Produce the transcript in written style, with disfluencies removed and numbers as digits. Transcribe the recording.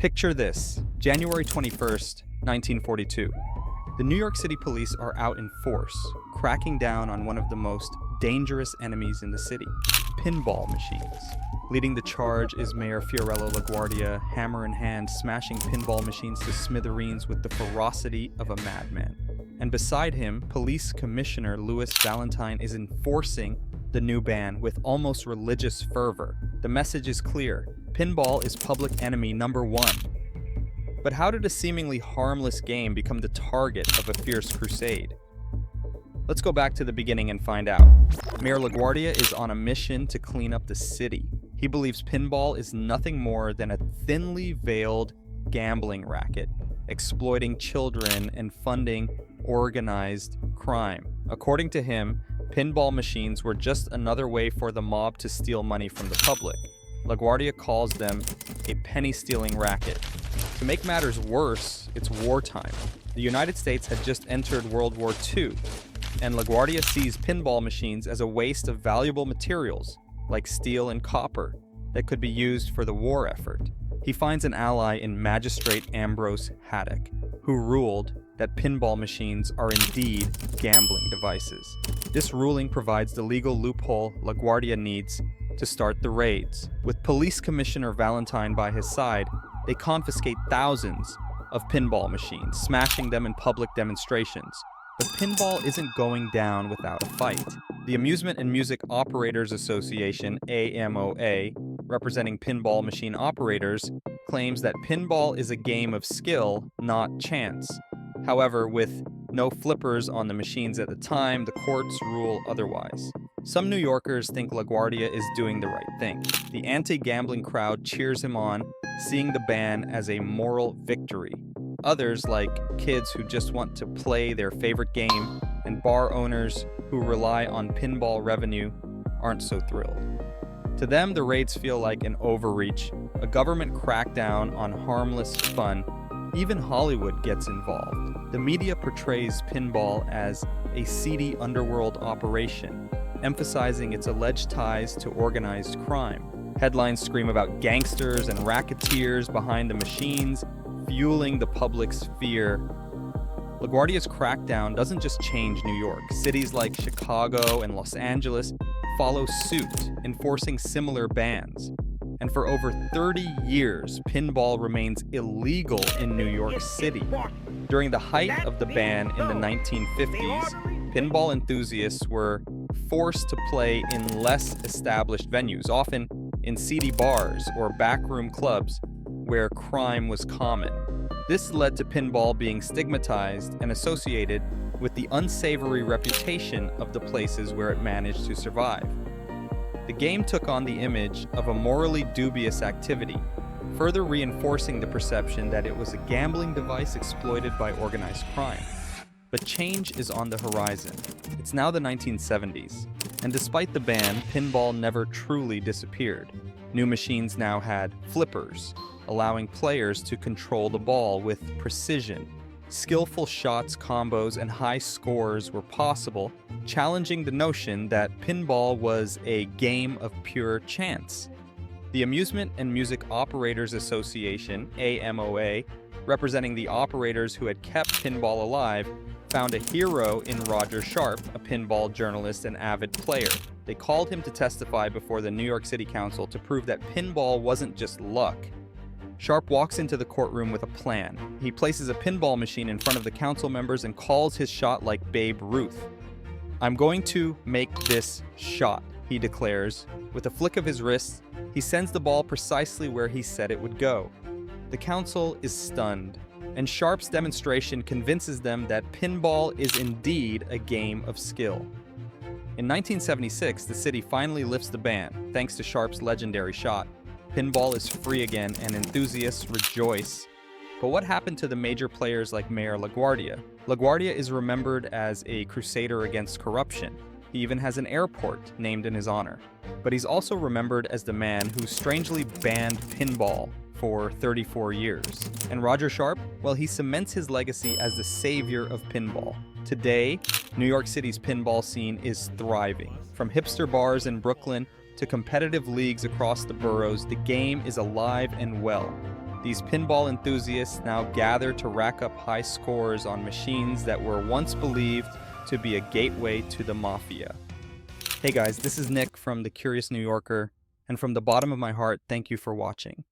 Picture this, January 21st, 1942. The New York City police are out in force, cracking down on one of the most dangerous enemies in the city, pinball machines. Leading the charge is Mayor Fiorello LaGuardia, hammer in hand, smashing pinball machines to smithereens with the ferocity of a madman. And beside him, Police Commissioner Valentine is enforcing the new ban with almost religious fervor. The message is clear: pinball is public enemy number one. But how did a seemingly harmless game become the target of a fierce crusade? Let's go back to the beginning and find out. Mayor LaGuardia is on a mission to clean up the city. He believes pinball is nothing more than a thinly veiled gambling racket, exploiting children and funding organized crime. According to him, pinball machines were just another way for the mob to steal money from the public. LaGuardia calls them a penny-stealing racket. To make matters worse, it's wartime. The United States had just entered World War II, and LaGuardia sees pinball machines as a waste of valuable materials, like steel and copper, that could be used for the war effort. He finds an ally in Magistrate Ambrose Haddock, who ruled that pinball machines are indeed gambling devices. This ruling provides the legal loophole LaGuardia needs to start the raids. With Police Commissioner Valentine by his side, they confiscate thousands of pinball machines, smashing them in public demonstrations. But pinball isn't going down without a fight. The Amusement and Music Operators Association, AMOA, representing pinball machine operators, claims that pinball is a game of skill, not chance. However, with no flippers on the machines at the time, the courts rule otherwise. Some New Yorkers think LaGuardia is doing the right thing. The anti-gambling crowd cheers him on, seeing the ban as a moral victory. Others, like kids who just want to play their favorite game, and bar owners who rely on pinball revenue, aren't so thrilled. To them, the raids feel like an overreach, a government crackdown on harmless fun. Even Hollywood gets involved. The media portrays pinball as a seedy underworld operation, emphasizing its alleged ties to organized crime. Headlines scream about gangsters and racketeers behind the machines, fueling the public's fear. LaGuardia's crackdown doesn't just change New York. Cities like Chicago and Los Angeles follow suit, enforcing similar bans. And for over 30 years, pinball remains illegal in New York City. During the height of the ban in the 1950s, pinball enthusiasts were forced to play in less established venues, often in seedy bars or backroom clubs where crime was common. This led to pinball being stigmatized and associated with the unsavory reputation of the places where it managed to survive. The game took on the image of a morally dubious activity, further reinforcing the perception that it was a gambling device exploited by organized crime. But change is on the horizon. It's now the 1970s, and despite the ban, pinball never truly disappeared. New machines now had flippers, allowing players to control the ball with precision. Skillful shots, combos, and high scores were possible, challenging the notion that pinball was a game of pure chance. The Amusement and Music Operators Association, AMOA, representing the operators who had kept pinball alive, found a hero in Roger Sharpe, a pinball journalist and avid player. They called him to testify before the New York City Council to prove that pinball wasn't just luck. Sharpe walks into the courtroom with a plan. He places a pinball machine in front of the council members and calls his shot like Babe Ruth. "I'm going to make this shot," he declares. With a flick of his wrist, he sends the ball precisely where he said it would go. The council is stunned, and Sharpe's demonstration convinces them that pinball is indeed a game of skill. In 1976, the city finally lifts the ban, thanks to Sharpe's legendary shot. Pinball is free again, and enthusiasts rejoice. But what happened to the major players like Mayor LaGuardia? LaGuardia is remembered as a crusader against corruption. He even has an airport named in his honor. But he's also remembered as the man who strangely banned pinball for 34 years. And Roger Sharpe? Well, he cements his legacy as the savior of pinball. Today, New York City's pinball scene is thriving. From hipster bars in Brooklyn to competitive leagues across the boroughs, the game is alive and well. These pinball enthusiasts now gather to rack up high scores on machines that were once believed to be a gateway to the mafia. Hey guys, this is Nick from The Curious New Yorker, and from the bottom of my heart, thank you for watching.